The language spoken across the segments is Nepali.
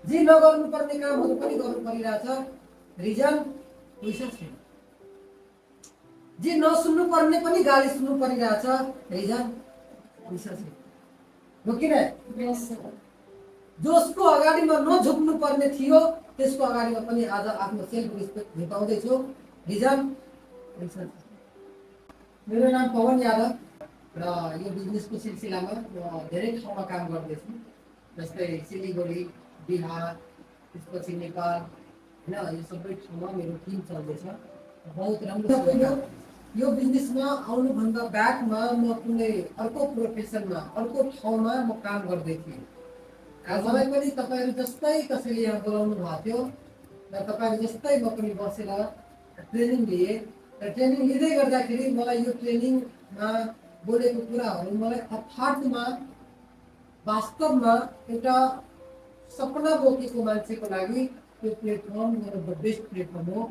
जे नगर्नुपर्ने कामहरू पनि गर्नु परिरहेछ, रिजन पैसा छैन। जे नसुन्नु पर्ने पनि गाली सुन्नु परिरहेछ, रिजन पैसा छैन। हो कि नै? जसको अगाडिमा नझुक्नु पर्ने थियो त्यसको अगाडिमा पनि आज आफ्नो सेल्फ रेस्पेक्ट झुकाउँदैछु, रिजन पैसा छैन। मेरो नाम पवन यादव र यो बिजनेसको सिलसिलामा म धेरै ठाउँमा काम गर्दैछु, जस्तै सिलिगुडी, बिहार, त्यसपछि नेपाल, होइन, यो सबै ठाउँमा मेरो टिम चल्दैछ। बहुत राम्रो यो बिजनेसमा आउनुभन्दा ब्याकमा म कुनै अर्को प्रोफेसनमा, अर्को ठाउँमा म काम गर्दै थिएँ। मलाई पनि तपाईँहरू जस्तै कसैले यहाँ बोलाउनु भएको थियो र तपाईँहरू जस्तै म पनि बसेर ट्रेनिङ लिएँ र ट्रेनिङ लिँदै गर्दाखेरि मलाई यो ट्रेनिङमा बोलेको कुराहरू मलाई अर्थार्थमा वास्तवमा एउटा सपना बोकेको मान्छेको लागि त्यो प्लेटफर्म मेरो द बेस्ट प्लेटफर्म हो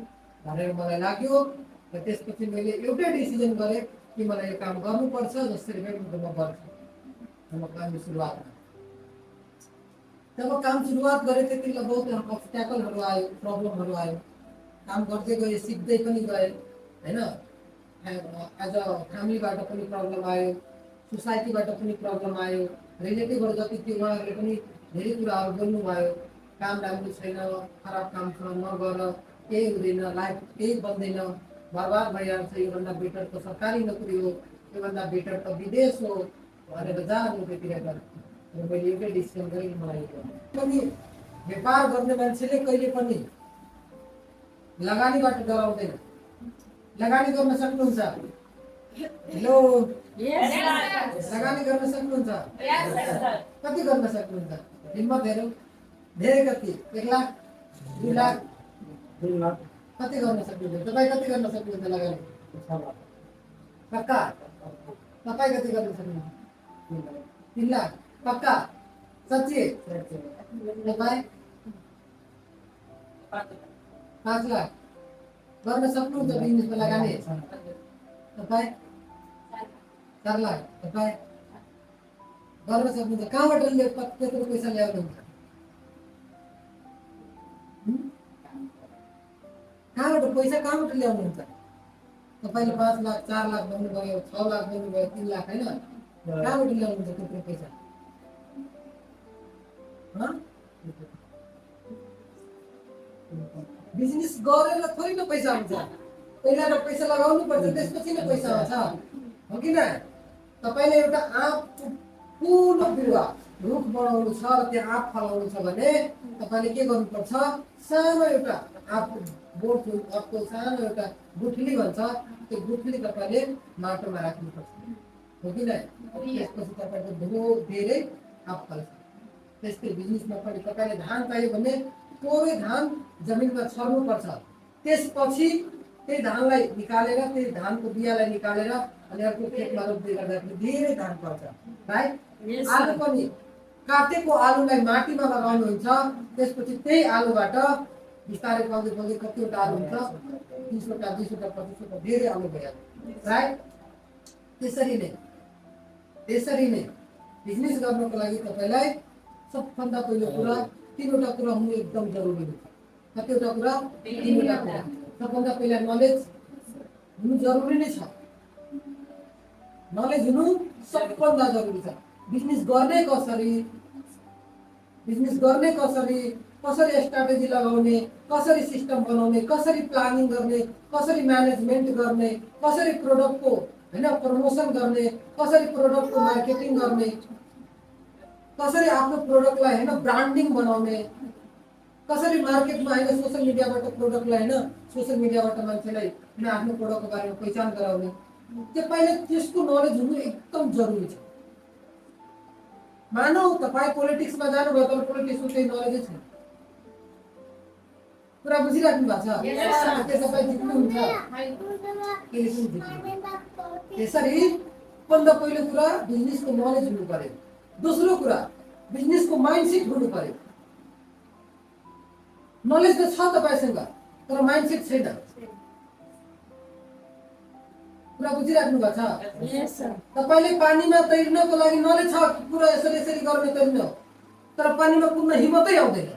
भनेर मलाई लाग्यो र त्यसपछि मैले एउटै डिसिजन गरेँ कि मलाई यो काम गर्नुपर्छ, जसरी पनि म गर्छु। म कामको सुरुवातमा जब काम सुरुवात गरेँ त्यति बेला बहुत अब्स्ट्याकलहरू आयो, प्रब्लमहरू आयो। काम गर्दै गएँ, सिक्दै पनि गएँ, होइन। एज अ फ्यामिलीबाट पनि प्रब्लम आयो, सोसाइटीबाट पनि प्रब्लम आयो, रिलेटिभहरू जति थियो उहाँहरूले पनि धेरै कुराहरू बोल्नुभयो। काम राम्रो छैन, खराब काम छ, नगर, केही हुँदैन, लाइफ केही बन्दैन, बर्बाद भइहाल्छ, योभन्दा बेटर त सरकारी नोकरी हो, योभन्दा बेटर त विदेश हो भनेर जानु त्यतिर गएर मैले एउटै डिसिसन गरेँ। मलाई पनि व्यापार गर्ने मान्छेले कहिले पनि लगानीबाट डराउँदैन। लगानी गर्न सक्नुहुन्छ? हेलो, लगानी गर्न सक्नुहुन्छ? कति गर्न सक्नुहुन्छ? हिम्मत हेरौँ। धेरै कति? 1 लाख, 2 लाख, 2 लाख कति गर्न सक्नुहुन्छ? तपाईँ कति गर्न सक्नुहुन्छ लगानी? 6 लाख। पक्का? तपाईँ कति गर्न सक्नुहुन्छ? 3 लाख? पक्का? सच्ची? तपाईँ 5 लाख गर्न सक्नुहुन्छ बिजनेसमा लगानी? तपाईँ 4 लाख? तपाईँ गर्न सक्नुहुन्छ? कहाँबाट त्यत्रो पैसा ल्याउनुहुन्छ? कहाँबाट पैसा कहाँबाट ल्याउनुहुन्छ? तपाईँले 5 लाख, 4 लाख भन्नुभयो, 6 लाख भन्नुभयो, 3 लाख, होइन? कहाँबाट ल्याउनुहुन्छ त्यत्रो पैसा? बिजनेस गरेर थोरै न पैसा आउँछ। पहिला त पैसा लगाउनु पर्छ, त्यसपछि नै पैसा आउँछ, हो कि न? तपाईँले एउटा आँप ठुलो बिरुवा रुख बनाउनु छ र त्यो आँप फलाउनु छ भने तपाईँले के गर्नुपर्छ? सानो एउटा आँप बोट, आँपको सानो एउटा गुठली भन्छ, त्यो गुठली तपाईँले माटोमा राख्नुपर्छ, हो कि न? त्यसपछि तपाईँको धेरै आँप फल्छ। त्यस्तै बिजनेसमा पनि तपाईँले धान चाहियो भने थोरै धान जमिनमा छर्नुपर्छ, त्यसपछि त्यही धानलाई निकालेर, त्यही धानको बियालाई निकालेर अनि अर्को खेतमा रोप्दै गर्दाखेरि धेरै धान पर्छ, राइट? आलु पनि काटेको आलुलाई माटीमा लगाउनुहुन्छ, त्यसपछि त्यही आलुबाट बिस्तारै पाउँदै पाउँदै कतिवटा आलु हुन्छ? 30वटा, 20वटा, 25वटा, धेरै आलु भइहाल्छ, राइट? त्यसरी नै बिजनेस गर्नको लागि तपाईँलाई सबभन्दा पहिलो कुरा 3वटा कुरा हुनु एकदम जरुरी हो। कतिवटा कुरा? 3वटा कुरा। सबभन्दा पहिला नलेज हुनु जरुरी नै छ। नलेज हुनु सबभन्दा जरुरी छ। बिजनेस गर्ने कसरी, कसरी स्ट्राटेजी लगाउने, कसरी सिस्टम बनाउने, कसरी प्लानिङ गर्ने, कसरी म्यानेजमेन्ट गर्ने, कसरी प्रोडक्टको, होइन, प्रमोसन गर्ने, कसरी प्रोडक्टको मार्केटिङ गर्ने, कसरी आफ्नो प्रोडक्टलाई, होइन, ब्रान्डिङ बनाउने, कसरी मार्केटमा, होइन, सोसल मिडियाबाट प्रोडक्टलाई, होइन, सोसल मिडियाबाट मान्छेलाई, होइन, आफ्नो प्रोडक्टको बारेमा पहिचान गराउने, त्यो पहिले त्यसको नलेज हुनु एकदम जरुरी छ। मानौ तपाईँ पोलिटिक्समा जानुभयो तर पोलिटिक्सको केही नलेजै छैन, कुरा बुझिराख्नु भएको छ? के तपाईँ जित्नुहुन्छ? त्यसरी भन्दा पहिलो कुरा बिजनेसको नलेज हुनु पर्यो। दोस्रो कुरा बिजनेसको माइन्डसेट हुनु पर्यो। नलेज त छ तपाईँसँग तर माइन्डसेट छैन, कुरा बुझिराख्नु भएको छ? तपाईँले पानीमा तैर्नको लागि नलेज छ, कुरा यसरी यसरी गर्ने तैर्न, तर पानीमा कुद्न हिम्मतै आउँदैन,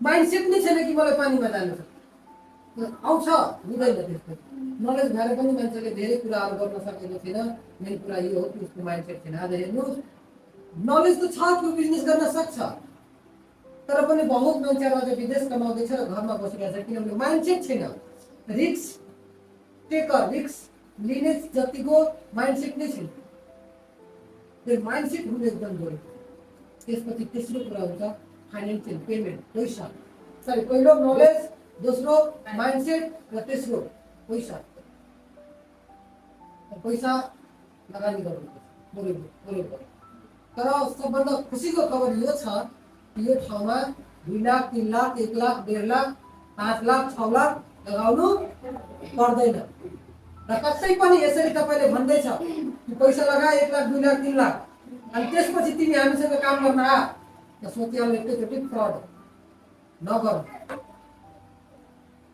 माइन्डसेट नै छैन कि मलाई पानीमा जानु छ। आउँछ हुँदैन त्यस्तो। नलेज भएर पनि मान्छेले धेरै कुराहरू गर्न सकेको छैन। मेन कुरा यो हो कि उसको माइन्डसेट छैन। आज हेर्नुहोस्, नलेज त छ कि बिजनेस गर्न सक्छ, तर पनि बहुत मान्छेहरू आज विदेश कमाउँदैछ र घरमा बसिरहेको छ किनभने माइन्डसेट छैन। रिस्क टेकर, रिस्क लिने जतिको माइन्डसेट नै छैन। त्यो माइन्डसेट हुनु एकदम जरुरी। त्यसपछि तेस्रो कुरा हुन्छ फाइनेन्सियल पेमेन्ट, पैसा। सरी, पहिलो नलेज, दोस्रो माइन्डसेट र तेस्रो पैसा। पैसा लगानी गर्नुपर्छ। तर सबभन्दा खुसीको खबर यो छ कि यो ठाउँमा 2 लाख, 3 लाख, 1 लाख, 1.5 लाख, 5 लाख, 6 लाख लगाउनु पर्दैन। र कतै पनि यसरी तपाईँले भन्दैछ कि पैसा लगा 1 लाख, 2 लाख, 3 लाख अनि त्यसपछि तिमी हामीसँग काम गर्न आ, त सोचिहाल्नु एकैचोटि फ्रड नगर्नु।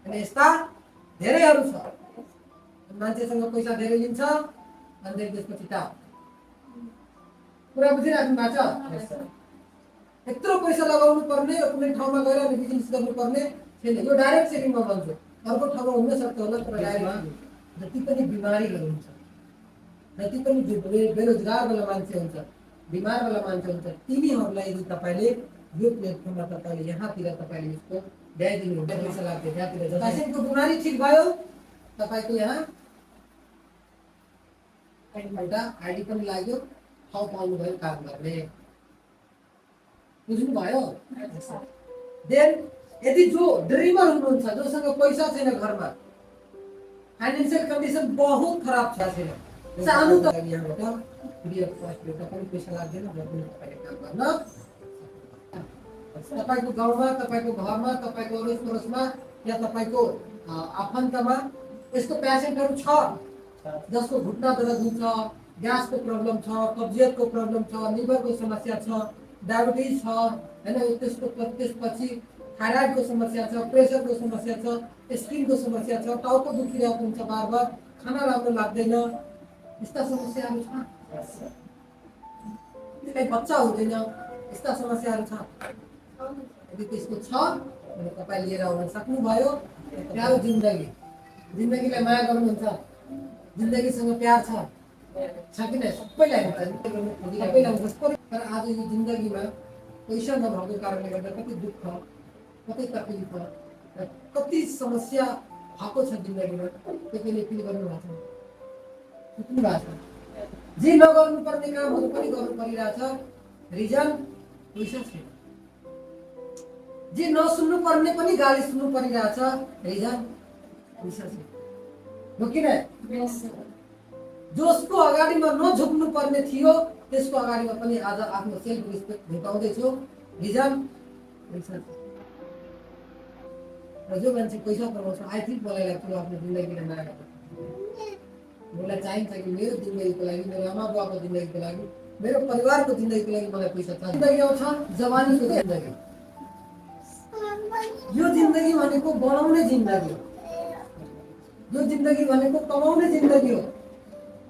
अनि यस्ता धेरैहरू छ। मान्छेसँग पैसा धेरै लिन्छ अनि त्यसपछि टाप। कुरा बुझिराख्नु भएको छ? यत्रो पैसा लगाउनु पर्ने र कुनै ठाउँमा गएर अनि बिजनेस गर्नुपर्ने छैन। यो डाइरेक्ट सेभिङमा भन्छु। अर्को ठाउँमा हुन सक्छ होला, तर डाइरेक्ट जति पनि बिमारीहरू हुन्छ, जति पनि बेरोजगार वाला मान्छे हुन्छ, बिमार वाला मान्छे हुन्छ, तिनीहरूलाई यदि तपाईँले यो प्लेटफर्ममा तपाईँले यहाँतिर तपाईँले यसको ल्याइदिनु हुन्छ, पैसा लाग्छ त्यहाँतिर। पेसेन्टको बिमारी ठिक भयो, तपाईँको यहाँ एउटा आइडी पनि लाग्यो, ठाउँ पाउनु भयो काम गर्ने। बुझ्नुभयो? देन यदि जो ड्रिमर हुनुहुन्छ, जोसँग पैसा छैन, घरमा फाइनेन्सियल कन्डिसन बहुत खराब छ, छैन, सानो त यहाँबाट फ्री अफ कस्ट एउटा पनि पैसा लाग्दैन, तपाईँले काम गर्न। तपाईँको गाउँमा, तपाईँको घरमा, तपाईँको अडोस पडोसमा या तपाईँको आफन्तमा यस्तो पेसेन्टहरू छ जसको घुट्ना दर्द हुन्छ, ग्यासको प्रब्लम छ, कब्जियतको प्रब्लम छ, लिभरको समस्या छ, डायबिटिज छ, होइन, त्यसपछि थाइराइडको समस्या छ, प्रेसरको समस्या छ, स्किनको समस्या छ, टाउको दुखिरहेको हुन्छ, बार बार खाना राम्रो लाग्दैन, यस्ता समस्याहरू छ। कहीँ बच्चा हुँदैन, यस्ता समस्याहरू छ। यदि त्यस्तो छ भने तपाईँ लिएर आउन सक्नुभयो। प्यारो जिन्दगी, जिन्दगीलाई माया गर्नुहुन्छ, जिन्दगीसँग प्यार छ कि नै? सबैलाई हुन्छ। तर आज यो जिन्दगीमा पैसा नभएको कारणले गर्दा कति दुःख, कति तकलिफ र कति समस्या भएको छ जिन्दगीमा, त्यसैले फिल गर्नुभएको छ। सुत्नु भएको छ। जे नगर्नुपर्ने कामहरू पनि गर्नु परिरहेछ, रिजन पैसा छैन। जे नसुन्नु पर्ने पनि गाली सुन्नु परिरहेछ, रिजन पैसा छैन। हो कि नै? जसको अगाडिमा नझुक्नु पर्ने थियो त्यसको अगाडिमा पनि आज आफ्नो सेल्फ रेस्पेक्ट भेटाउँदैछु, रिजन पैसा छैन। र जो मान्छे पैसा कमाउँछ, आई थिङ्क मलाई लाग्छ आफ्नो जिन्दगीलाई माया गर्छ। मलाई चाहिन्छ कि मेरो जिन्दगीको लागि, मेरो आमा बुवाको जिन्दगीको लागि, मेरो परिवारको जिन्दगीको लागि मलाई पैसा चाहिन्छ। जिन्दगी आउँछ जवानीको जिन्दगी। यो जिन्दगी भनेको बनाउने जिन्दगी हो। यो जिन्दगी भनेको कमाउने जिन्दगी हो।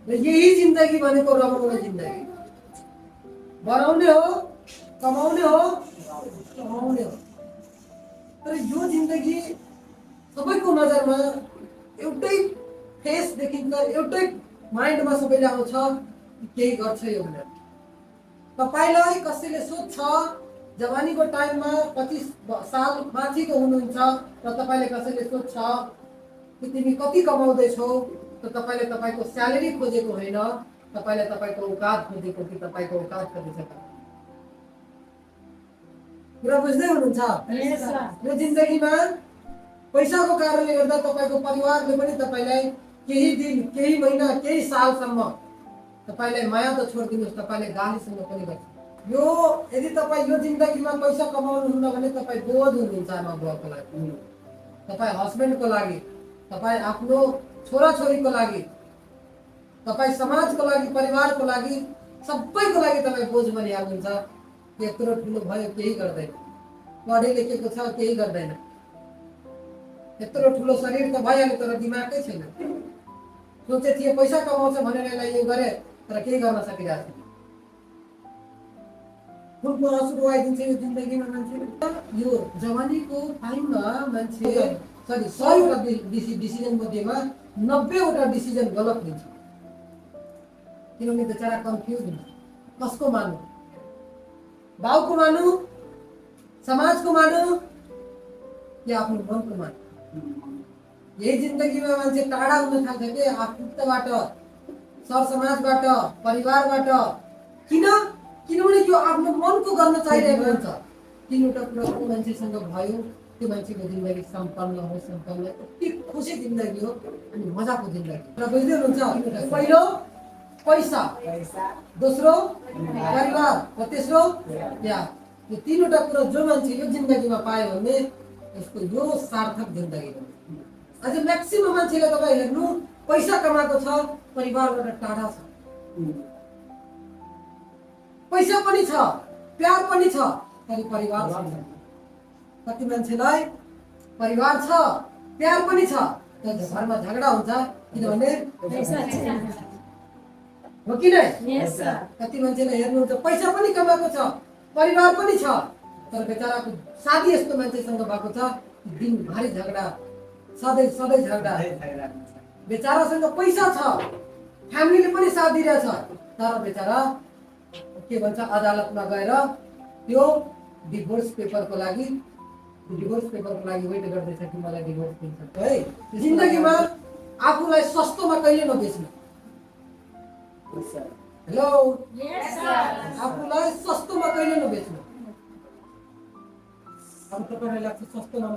र यही जिन्दगी भनेको रमाउने जिन्दगी। बनाउने हो, कमाउने हो, कमाउने हो। तर यो जिन्दगी सबैको नजरमा एउटै फेस देखिन्छ, एउटै माइन्डमा सबैले आउँछ केही गर्छ यो भनेर। तपाईँलाई कसैले सोध्छ जवानीको टाइममा 25 साल माथिको हुनुहुन्छ र तपाईँले कसैले सोध्छ कि तिमी कति कमाउँदैछौ, त तपाईँले तपाईँको स्यालेरी खोजेको होइन, तपाईँले तपाईँको औकात खोजेको कि तपाईँको औकात कति छ। कुरा बुझ्दै हुनुहुन्छ? यो जिन्दगीमा पैसाको कारणले गर्दा तपाईँको परिवारले पनि तपाईँलाई केही दिन, केही महिना, केही सालसम्म तपाईँलाई माया त छोडिदिनुहोस्, तपाईँले गालीसँग पनि गर्छ। यो यदि तपाईँ यो जिन्दगीमा पैसा कमाउनुहुन्न भने तपाईँ बोझ हुनुहुन्छ आमा बुवाको लागि, तपाईँ हस्बेन्डको लागि, तपाईँ आफ्नो छोराछोरीको लागि, तपाईँ समाजको लागि, परिवारको लागि, सबैको लागि तपाईँ बोझ बनिहाल्नुहुन्छ। यत्रो ठुलो भयो केही गर्दैन, पढे लेखेको छ केही गर्दैन, यत्रो ठुलो शरीर त भइहाल्यो तर दिमागै छैन। सोचे थिए पैसा कमाउँछ भनेर यसलाई यो गरे तर केही गर्न सकिरहेको छैन। फुलको असुर आइदिन्छ यो जिन्दगीमा मान्छेले। यो जवानीको टाइममा मान्छे सरी 100वटा डिसिजन मध्येमा 90वटा डिसिजन गलत लिन्छ। किनभने बेचारा कन्फ्युज हुन्छ, कसको मानु, बाउको मानु, समाजको मानु या आफ्नो मनको मानु। यही जिन्दगीमा मान्छे टाढा हुन थाल्छ कि आफन्तबाट, सरसमाजबाट, परिवारबाट। किनभने त्यो आफ्नो मनको गर्न चाहिरहेको हुन्छ। तीनवटा कुरा को मान्छेसँग भयो त्यो मान्छेको जिन्दगी सम्पन्न हो, सम्पन्न यति खुसी जिन्दगी हो अनि मजाको जिन्दगी। र बुझ्दै हुनुहुन्छ, पहिलो पैसा, दोस्रो परिवार र तेस्रो प्यार। यो तीनवटा कुरा जो मान्छे यो जिन्दगीमा पायो भने यसको यो सार्थक जिन्दगी हो। अझ म्याक्सिमम मान्छेले तपाईँ हेर्नु पैसा कमाएको छ, परिवारबाट टाढा छ। पैसा पनि छ, प्यार पनि छ, तर परिवार छैन। कति मान्छेलाई परिवार छ, प्यार पनि छ, तर घरमा झगडा हुन्छ किनभने हो कि नै? कति मान्छेले हेर्नुहुन्छ पैसा पनि कमाएको छ, परिवार पनि छ, तर बेचाराको शादी यस्तो मान्छेसँग भएको छ दिनभरि झगडा, सधैँ सधैँ झगडा। बेचारासँग पैसा छ, फ्यामिलीले पनि साथ दिइरहेछ, तर बेचारा के भन्छ अदालतमा गएर त्यो डिभोर्स पेपरको लागि वेट गर्दैछ कि मलाई डिभोर्स दिन्छ है। जिन्दगीमा आफूलाई सस्तोमा कहिले नबेच्नु। हेलो, आफूलाई सस्तोमा कहिले नबेच्नु। अब तपाईँलाई लाग्छ सस्तोमा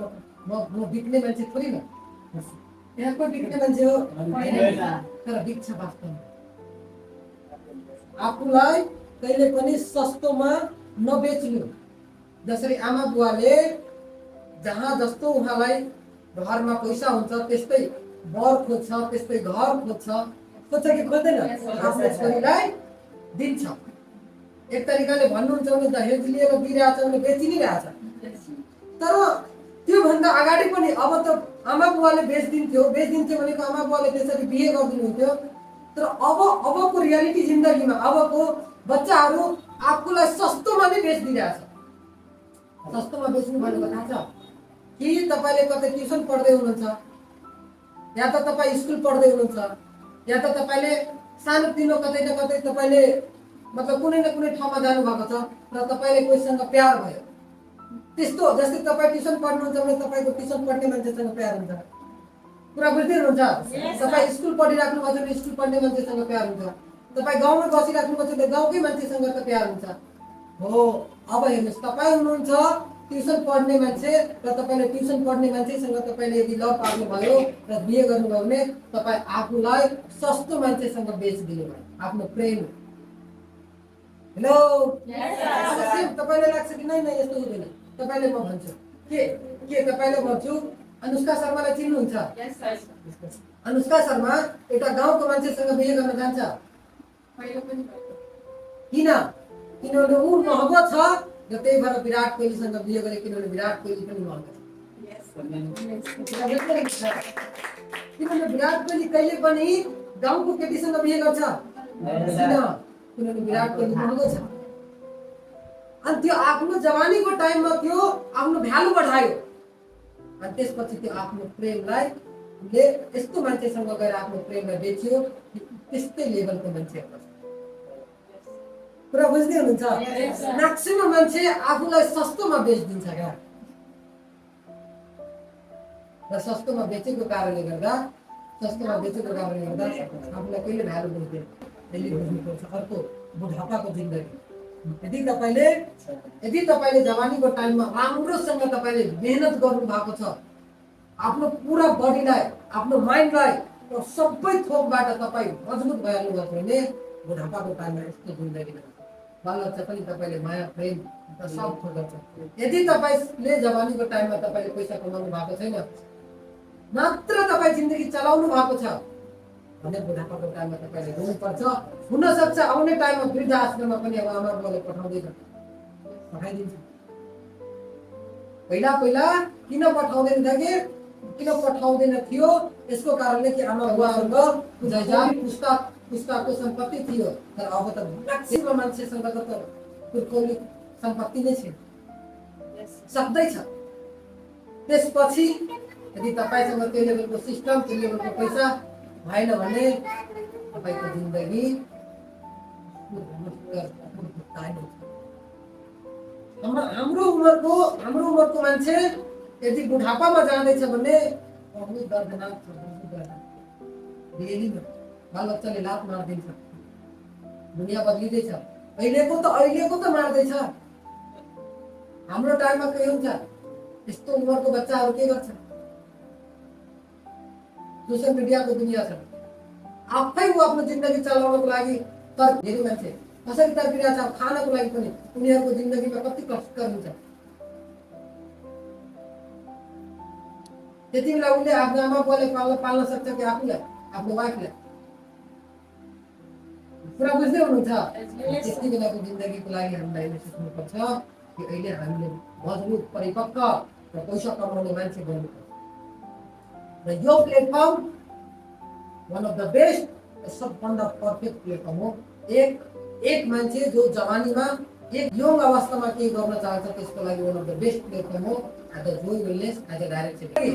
म बिक्ने मान्छे थोरै न, यहाँ कोही बिक्ने मान्छे हो तर बिक्छ वास्तवमा। आफूलाई कहिले पनि सस्तोमा नबेच्नु। जसरी आमा बुवाले जहाँ जस्तो उहाँलाई घरमा पैसा हुन्छ त्यस्तै बर खोज्छ, त्यस्तै घर खोज्छ कि खोज्दैन? आफ्नो छोरीलाई दिन्छ। एक तरिकाले भन्नुहुन्छ भने दहेज लिएर दिइरहेछ भने बेचि नै रहेछ। तर त्योभन्दा अगाडि पनि अब त आमा बुवाले बेचिदिन्थ्यो भनेको आमा बुवाले त्यसरी बिहे गरिदिनुहुन्थ्यो। तर अबको रियालिटी जिन्दगीमा अबको बच्चाहरू आफूलाई सस्तोमा नै बेचिदिइरहेछ। सस्तोमा बेच्नु भनेको थाहा छ कि तपाईँले कतै ट्युसन पढ्दै हुनुहुन्छ, या त तपाईँ स्कुल पढ्दै हुनुहुन्छ, या त तपाईँले सानोतिनो कतै न कतै तपाईँले मतलब कुनै न कुनै ठाउँमा जानुभएको छ र तपाईँले कोहीसँग प्यार भयो। त्यस्तो जस्तै तपाईँ ट्युसन पढ्नुहुन्छ भने तपाईँको ट्युसन पढ्ने मान्छेसँग प्यार हुन्छ। कुरा बुझ्दै हुनुहुन्छ? तपाईँ स्कुल पढिराख्नु भएको छ भने स्कुल पढ्ने मान्छेसँग प्यार हुन्छ। तपाईँ गाउँमा बसिराख्नु भएको छ भने गाउँकै मान्छेसँग त प्यार हुन्छ। हो, अब हेर्नुहोस्, तपाईँ हुनुहुन्छ ट्युसन पढ्ने मान्छे र तपाईँले ट्युसन पढ्ने मान्छेसँग तपाईँले यदि लभ पार्नुभयो र बिहे गर्नुभयो भने तपाईँ आफूलाई सस्तो मान्छेसँग बेचिदिनु भयो, आफ्नो प्रेम। हेलो, तपाईँलाई लाग्छ कि नै यस्तो हुँदैन? तपाईँले म भन्छु के तपाईँले भन्छु, अनुष्का शर्मालाई चिन्नुहुन्छ? अनुष्का शर्मा एउटा गाउँको मान्छेसँग बिहे गर्न जान्छ। किनभने ऊ महँगो छ र त्यही भएर विराट कोहलीसँग बिहे गरे, किनभने विराट कोहली पनि महँगो छ। किनभने विराट कोहली कहिले पनि गाउँको केटीसँग बिहे गर्छ? किनभने विराट कोहली महँगो छ। अनि त्यो आफ्नो जवानीको टाइममा त्यो आफ्नो भ्यालु बढायो अनि त्यसपछि त्यो आफ्नो प्रेमलाई यस्तो मान्छेसँग गएर आफ्नो प्रेमलाई बेच्यो। त्यस्तै लेभलको मान्छेहरू कुरा बुझ्दै हुनुहुन्छ? म्याक्सिमम मान्छे आफूलाई सस्तोमा बेचिदिन्छ क्या, र सस्तोमा बेचेको कारणले गर्दा आफूलाई कहिले भ्यालु बुझ्दैन। त्यसले बुझ्नुपर्छ अर्को बुढापाको जिन्दगी। यदि तपाईँले जवानीको टाइममा राम्रोसँग तपाईँले मेहनत गर्नु भएको छ, आफ्नो पुरा बडीलाई, आफ्नो माइन्डलाई सबै थोकबाट तपाईँ मजबुत भइहाल्नु भएको भने बुढापाको टाइममा यस्तो जिन्दगी हुन्छ। बालबच्चा पनि तपाईँले माया प्रेम सब थोक गर्छ। यदि तपाईँले जवानीको टाइममा तपाईँले पैसा कमाउनु भएको छैन, मात्र तपाईँ जिन्दगी चलाउनु भएको छ भने बुढापाको टाइममा तपाईँले रोनुपर्छ। हुनसक्छ आउने टाइममा वृद्ध आश्रममा पनि अब आमा बुवाले पठाइदिन्छ। पहिला किन पठाउँदैन थियो? यसको कारणले कि आमा बुवाहरूको पुस्ताको सम्पत्ति थियो। तर अब त म्याक्सिमम मान्छेसँग त पुर्खौली सम्पत्ति नै छैन, सक्दैछ। त्यसपछि यदि तपाईँसँग त्यो लेभलको सिस्टम, त्यो लेभलको पैसा भएन भने तपाईँको जिन्दगी हाम्रो उमेरको मान्छे यदि बुढापामा जाँदैछ भने बहुत दर्दनाक छ। डेलीमा बालबच्चाले लात मारिदिन्छ, दुनियाँ बदलिँदैछ। अहिलेको त मार्दैछ। हाम्रो टाइममा के हुन्छ, यस्तो उमेरको बच्चाहरू के गर्छ? सोसियल मिडियाको दुनियाँ छ, आफै ऊ आफ्नो जिन्दगी चलाउनको लागि धेरै मान्छे कसरी तर्किरहेछ खानको लागि पनि। उनीहरूको जिन्दगीमा कति कष्टकर हुन्छ। त्यति बेला उसले आफ्नो आमा बुवाले पाल्न सक्छ कि आफूलाई, आफ्नो वाइफलाई? कुरा बुझ्दै हुनुहुन्छ? त्यति बेलाको जिन्दगीको लागि हामीलाई सोच्नुपर्छ कि अहिले हामीले मजबुत, परिपक्व र पैसा कमाउने मान्छे बन्नुपर्छ। र यो platform one of the best, सबभन्दा पर्फेक्ट प्लेटफर्म हो। एक मान्छे जो जवानीमा एक यङ अवस्थामा केही गर्न चाहन्छ त्यसको लागि one of the best platform हो as a joy wellness, as a direct secretary.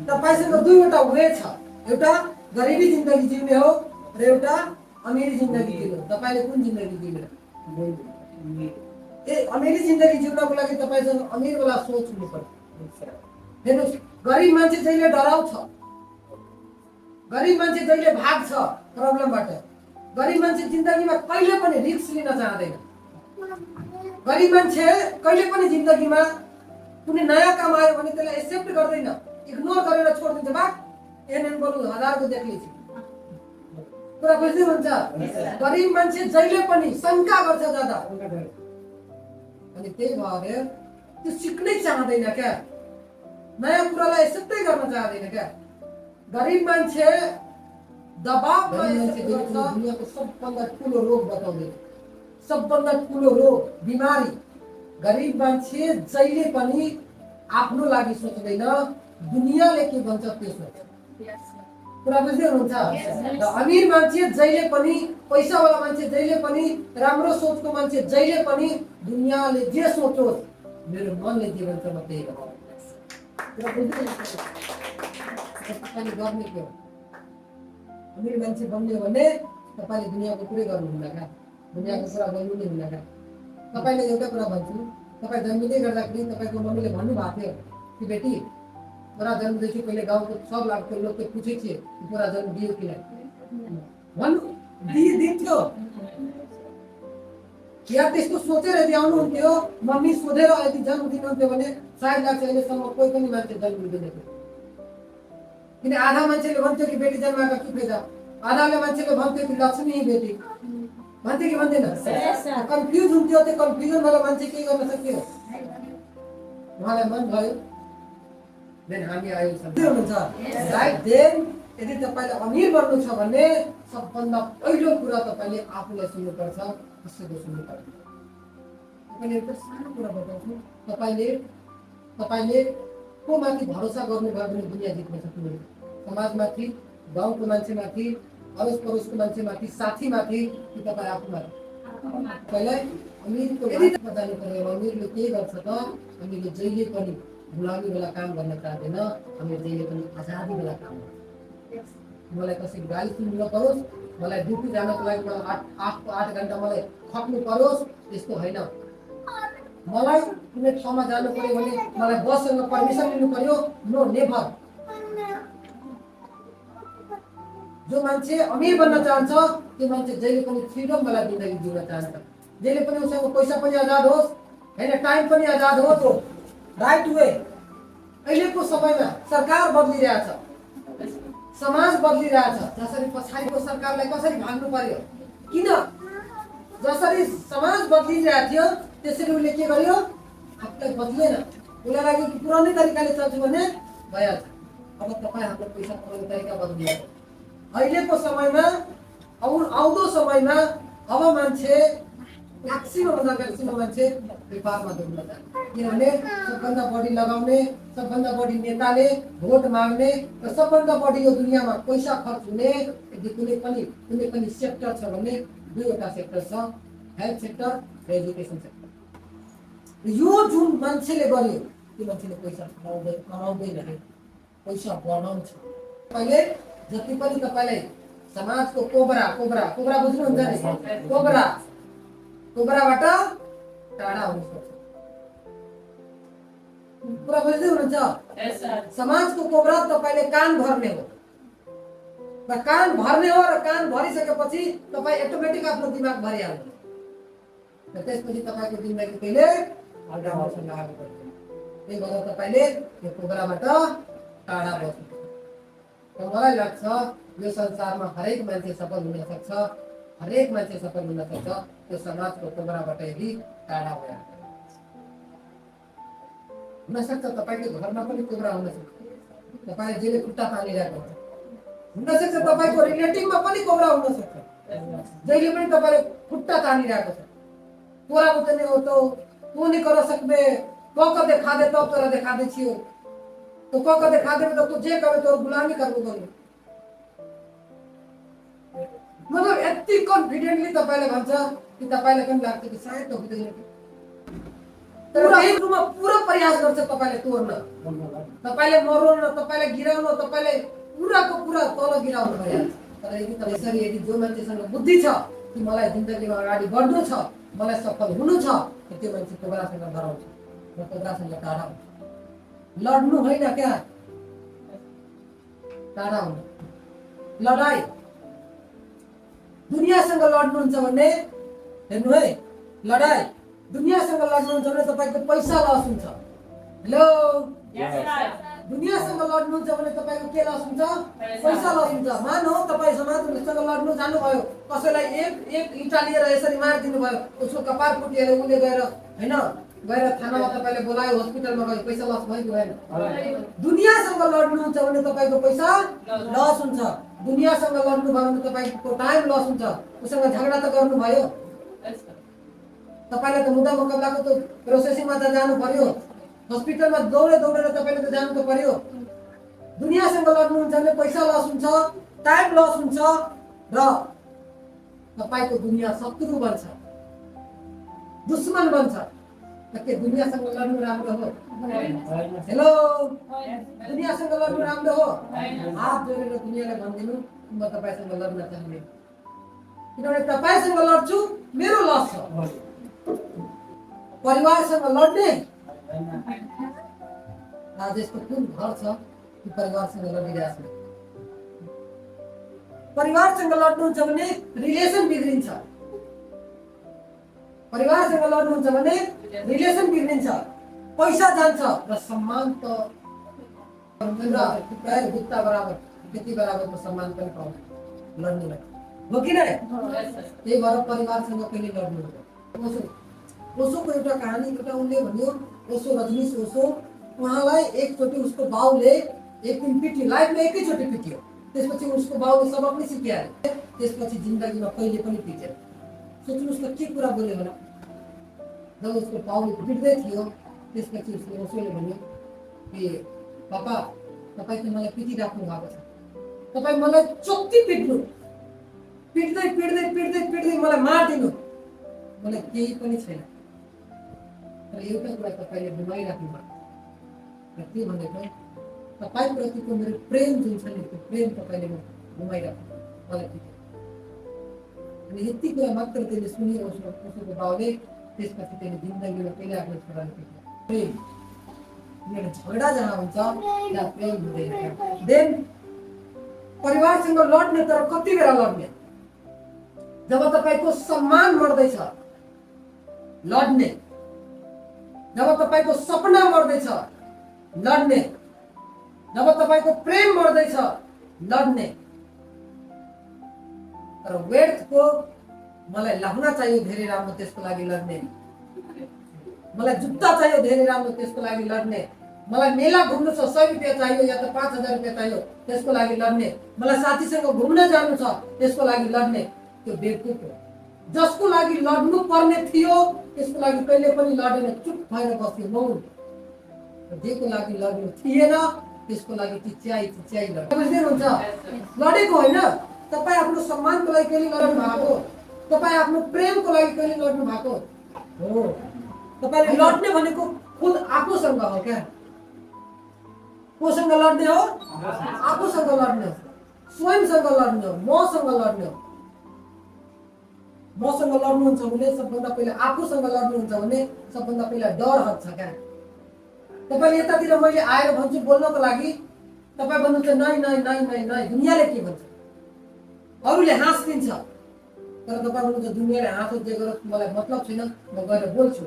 तपाईँसँग दुईवटा वे छ, एउटा गरिबी जिन्दगी जिउने हो र एउटा अमिरी जिन्दगी जिउने हो। तपाईँले कुन जिन्दगी जिउने? अमिरी जिन्दगी जिउनको लागि तपाईँसँग अमिरवाला सोच हुनुपर्छ। हेर्नुहोस्, गरिब मान्छे जहिले डराउँछ, गरिब मान्छे जहिले भाग्छ प्रब्लमबाट। गरिब मान्छे जिन्दगीमा कहिले पनि रिस्क लिन चाहँदैन। गरिब मान्छे कहिले पनि जिन्दगीमा कुनै नयाँ काम आयो भने त्यसलाई एक्सेप्ट गर्दैन, इग्नोर गरेर छोडिदिन्छ। बा एनएन बरु 1000 को देख्लिन्छ। कुरा बुझ्दै हुन्छ? गरिब मान्छे जहिले पनि शङ्का गर्छ ज्यादा, अनि त्यही भएर त्यो सिक्नै चाहँदैन क्या, नयाँ कुरालाई एक्सेप्टै गर्न चाहँदैन क्या। गरिब मान्छे दबावमा दुनियाँको सबभन्दा ठुलो रोग बताउँदैन, सबभन्दा ठुलो रोग, बिमारी। गरिब मान्छे जहिले पनि आफ्नो लागि सोच्दैन, दुनियाँले के भन्छ त्यो सोच्छ। कुरा बुझ्दै हुनुहुन्छ? र अमिर मान्छे जहिले पनि, पैसावाला मान्छे जहिले पनि, राम्रो सोचको मान्छे जहिले पनि दुनियाँले जे सोचोस् मेरो मनले जे भन्छ म त्यही गर्छु। कुरा बुझ्दै हुनुहुन्छ? तपाईँले गर्ने के हो? अमिर मान्छे बन्ने हो भने तपाईँले दुनियाँको कुरै गर्नुहुन्न क्या, दुनियाँको कुरा गर्नु नै हुन्न क्या। तपाईँले एउटा कुरा भन्छु, तपाईँ जन्मिँदै गर्दाखेरि तपाईँको मम्मीले भन्नुभएको थियो कि बेटी छोरा जन्मदेखि पहिले गाउँको 6 लाखको लोकले पूछे थिए कि छोरा जन्म दियो कि भन्नु दिन्थ्यो। या त्यस्तो सोचेर यदि आउनुहुन्थ्यो, मम्मी सोधेर यदि जन्म दिनुहुन्थ्यो भने सायद लाग्छ अहिलेसम्म कोही पनि मान्छे जन्म दिँदैन थियो। किन आधा मान्छेले भन्थ्यो कि बेटी जन्माएको के फाइदा, आधाले मान्छेले भन्थ्यो कि लक्ष्मी बेटी भन्थ्यो कि भन्दैन? कन्फ्युज हुन्थ्यो। त्यो कन्फ्युजन वाला मान्छे के गर्न सक्थ्यो? उहाँलाई मन भयो, देन हामी आयौँ। हुनुहुन्छ राइट? देन यदि तपाईँले अमिर बन्नु छ भने सबभन्दा पहिलो कुरा तपाईँले आफूलाई सुन्नुपर्छ, कसैको सुन्नु पर्दैन। तपाईँले एउटा सानो कुरा बताउँछु, तपाईँले को माथि भरोसा गर्नुभयो भने दुनियाँ जित्न सक्नुहुन्छ। समाजमाथि, गाउँको मान्छेमाथि, अडोस पडोसको मान्छेमाथि, साथीमाथि, कि तपाईँ आफूमाथि? पहिल्यै अमिरको जानु पर्यो। अमिरले के गर्छ त? अमिरले जहिले पनि गुलामी वाला काम गर्न चाहँदैन, अमिर जहिले पनि आजादी वाला काम गर्छ। मलाई कसै गाली सुन्नु नपरोस्, मलाई ड्युटी जानको लागि मलाई 8 घन्टा मलाई खट्नु परोस्, त्यस्तो होइन। मलाई कुनै ठाउँमा जानु पर्यो भने मलाई बससँग पर्मिसन लिनु पर्यो, नो नेभर। जो मान्छे अमिर बन्न चाहन्छ त्यो मान्छे जहिले पनि फ्रिडम वाला जिन्दगी जिउन चाहन्छ। जहिले पनि उसँग पैसा पनि आजाद होस्, हैन टाइम पनि आजाद होस्, हो राइट वे। अहिलेको समयमा सरकार बदलिरहेछ, समाज बदलिरहेछ। जसरी पछाडिको सरकारलाई कसरी भाग्नु पर्यो, किन जसरी समाज बदलिरहेको थियो त्यसरी उसले के गर्यो? आफूलाई बदलेन। उसलाई लाग्यो कि पुरानै तरिकाले चल्छु भने भइहाल्छ। अब तपाईँ हाम्रो पैसा कमाउने तरिका बदलियो। अहिलेको समयमा, आउँदो समयमा अब मान्छे म्याक्सिमम मान्छे व्यापारमा डुब्न जान्छ। किनभने सबभन्दा बढी लगाउने, सबभन्दा बढी नेताले भोट माग्ने र सबभन्दा बढी यो दुनियाँमा पैसा खर्च हुने यदि कुनै पनि सेक्टर छ भने दुईवटा सेक्टर छ, हेल्थ सेक्टर र एजुकेसन सेक्टर। यो जुन मान्छेले गर्यो त्यो मान्छेले पैसा कमाउँदैन अरे, पैसा बनाउँछ। पहिले जति पनि तपाईँलाई समाजको कोब्रा कोब्रा कोब्रा बुझ्नुहुन्छ नि, कोब्रा कोब्राबाट टाढा हुनुपर्छ। पुरा बुझ्दै हुनुहुन्छ? समाजको कोब्रा तपाईँले कान भर्ने हो र कान भर्ने हो र कान भरिसकेपछि तपाईँ अटोमेटिक आफ्नो दिमाग भरिहाल्नु र त्यसपछि तपाईँको जिन्दगी कहिले राम्रोसँग अगाडि बढ्दैन। त्यही भएर तपाईँले यो कोब्राबाट टाढा बस्नु। र मलाई लाग्छ यो संसारमा हरेक मान्छे सफल हुन सक्छ, हरेक मान्छे सफल हुन सक्छ त्यो समाजको कोब्राबाट यदि टाढा भयो। हुनसक्छ तपाईँको घरमा पनि कोब्रा हुनसक्छ, तपाईँले जहिले खुट्टा तानिरहेको हुन्छ। हुनसक्छ तपाईँको रिलेटिभमा पनि कोब्रा हुनसक्छ, जहिले पनि तपाईँले खुट्टा तानिरहेको छ। तोरा बुझ्ने हो तो तू नहीं कर सकबे, क देखा दे तब तोरा देखा दे छियो, तो क देखा दे तो तू जे करे तोर गुलामी करबो गर्नु। मतलब यति कन्फिडेन्टली तपाईले भन्छ कि तपाईले पनि लाग्छ कि सायद त हुँदैन। तर एक रुममा पूरा प्रयास गर्छ तपाईले तोड्न, तपाईले मरोन, तपाईले गिराउन, तपाईले पुराको पुरा तल गिराउन भइहाल्छ। तर यदि तपाईसरी यदि जो मान्छेसँग बुद्धि छ कि मलाई जिन्दगीमा अगाडि बढ्नु छ, मलाई सफल हुनु छ, त्यो मान्छे कोब्रासँग डराउँछ र कोब्रासँग टाढा हुन्छ। लड्नु होइन क्या, टाढा हुनु। लडाई दुनियासँग लड्नुहुन्छ भने हेर्नु है, लडाई दुनियासँग लड्नुहुन्छ भने तपाईँको पैसा लस हुन्छ। हेलो, दुनियासँग लड्नुहुन्छ भने तपाईँको के लस हुन्छ? पैसा लस हुन्छ। मानौ तपाईँ समाजसँग लड्नु जानुभयो, कसैलाई एक इँटा लिएर यसरी मारिदिनु भयो, उसको कपाल फुटिएर उसले गएर होइन गएर थानामा तपाईँले बोलायो, हस्पिटलमा गयो, पैसा लस भयो कि भएन? दुनियासँग लड्नुहुन्छ भने तपाईँको पैसा लस हुन्छ। दुनियासँग लड्नु भयो भने तपाईँको टाइम लस हुन्छ। उसँग झगडा त गर्नुभयो, तपाईँलाई त मुद्दा मुकाबलाको त प्रोसेसिङमा त जानु पर्यो, हस्पिटलमा दौडेर तपाईँले त जानु त पर्यो। दुनियासँग लड्नुहुन्छ भने पैसा लस हुन्छ, टाइम लस हुन्छ र तपाईँको दुनिया शत्रु बन्छ, दुश्मन बन्छ। के दुनियासँग लड्नु राम्रो हो? हेलो, दुनियासँग लड्नु राम्रो हो? हात जोडेर दुनियालाई भनिदिनु म तपाईँसँग लड्न चाहन्छु, किनभने तपाईँसँग लड्छु मेरो लस छ। परिवारसँग लड्ने आज यस्तो कुन घर छ कि परिवारसँग लडिरहेछ? परिवारसँग लड्नुहुन्छ भने रिलेसन बिग्रिन्छ, परिवारसँग लड्नुहुन्छ भने रिलेसन बिग्रिन्छ, पैसा जान्छ र सम्मान त प्राय गुत्ता बराबर त्यति बराबरको सम्मान पनि पाउँछ लड्नेलाई, हो कि नै? त्यही भएर परिवारसँग कहिले लड्नु हुँदैन। ओशोको एउटा कहानी एउटा उनले भन्यो, ओशो रजनीश ओशो, उहाँलाई एकचोटि उसको बाउले एक दिन पिट्यो, लाइफमा एकैचोटि पिट्यो। त्यसपछि उसको बाउले सबक नै सिकायो, त्यसपछि जिन्दगीमा कहिले पनि पिटेन। सोच्नु उसको के कुरा बोल्यो होला? जब उसको बाउले पिट्दै थियो त्यसपछि उसले ओशोले भन्यो कि पापा तपाईँ त मलाई पिटिराख्नु भएको छ, तपाईँ मलाई चोक्ति पिट्नु, पिट्दै पिट्दै पिट्दै पिट्दै मलाई मारिदिनु, मलाई केही पनि छैन। तर एउटा कुरा तपाईँले गुमाइराख्नु भएको र के भनेको तपाईँप्रतिको मेरो प्रेम जुन छ नि त्यो प्रेम तपाईँले गुमाइराख्नु मलाई पिट्यो। अनि यति कुरा मात्र त्यसले सुन्यो उसको बाउले। त्यसपछि त्यसले जिन्दगीमा कहिले आफ्नो छोराले पिट्यो। प्रेम मेरो झगडा जहाँ हुन्छ त्यहाँ प्रेम हुँदैन। देन परिवारसँग लड्ने, तर कति बेला लड्ने? जब तपाईँको सम्मान मर्दैछ लड्ने, जब तपाईँको सपना मर्दैछ लड्ने, जब तपाईँको प्रेम मर्दैछ लड्ने। तर वेल्थको मलाई लहंगा चाहियो धेरै राम्रो, त्यसको लागि लड्ने, मलाई जुत्ता चाहियो धेरै राम्रो, त्यसको लागि लड्ने, मलाई मेला घुम्नु छ 100 रुपियाँ चाहियो या त 5000 रुपियाँ चाहियो, त्यसको लागि लड्ने, मलाई साथीसँग घुम्न जानु छ त्यसको लागि लड्ने। त्यो बेवकुफ हो। जसको लागि लड्नु पर्ने थियो त्यसको लागि कहिले पनि लडेन, चुप भएर बस्यो, मौन। जेको लागि लड्नु थिएन त्यसको लागि चिच्याइ लड्यो। बुझ्दै हुन्छ? लडेको होइन, तपाईँ आफ्नो सम्मानको लागि कहिले लड्नु भएको, तपाईँ आफ्नो प्रेमको लागि कहिले लड्नु भएको हो। तपाईँले लड्ने भनेको खुद आफूसँग हो क्या? कोसँग लड्ने हो? आफूसँग लड्ने हो, स्वयंसँग लड्ने हो, मसँग लड्ने हो। मसँग लड्नुहुन्छ भने सबभन्दा पहिला आफूसँग लड्नुहुन्छ भने सबभन्दा पहिला डर हट्छ क्या? तपाईँले यतातिर मैले आएर भन्छु बोल्नको लागि, तपाईँ भन्नुहुन्छ नै नै नै नै नै, दुनियाँले के भन्छ, अरूले हाँस दिन्छ, तर तपाईँ भन्नुहुन्छ दुनियाँले हाँसो जे गरोस् मलाई मतलब छैन, म गएर बोल्छु।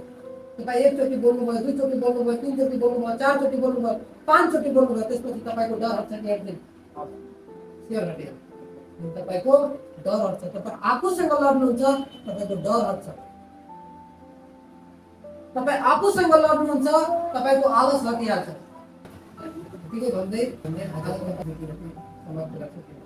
तपाईँ एकचोटि बोल्नुभयो, दुईचोटि बोल्नुभयो, तिनचोटि बोल्नुभयो, चारचोटि बोल्नुभयो, पाँचचोटि बोल्नुभयो, त्यसपछि तपाईँको डर हट्छ कि एक दिन? स्योर हट्यो। तपाईँको डर हट्छ। तपाईँ आफूसँग लड्नुहुन्छ, तपाईँको डर हट्छ। तपाईँ आफूसँग लड्नुहुन्छ, तपाईँको आलस हटिहाल्छ। यतिकै भन्दै आजको समाप्त गर्छु।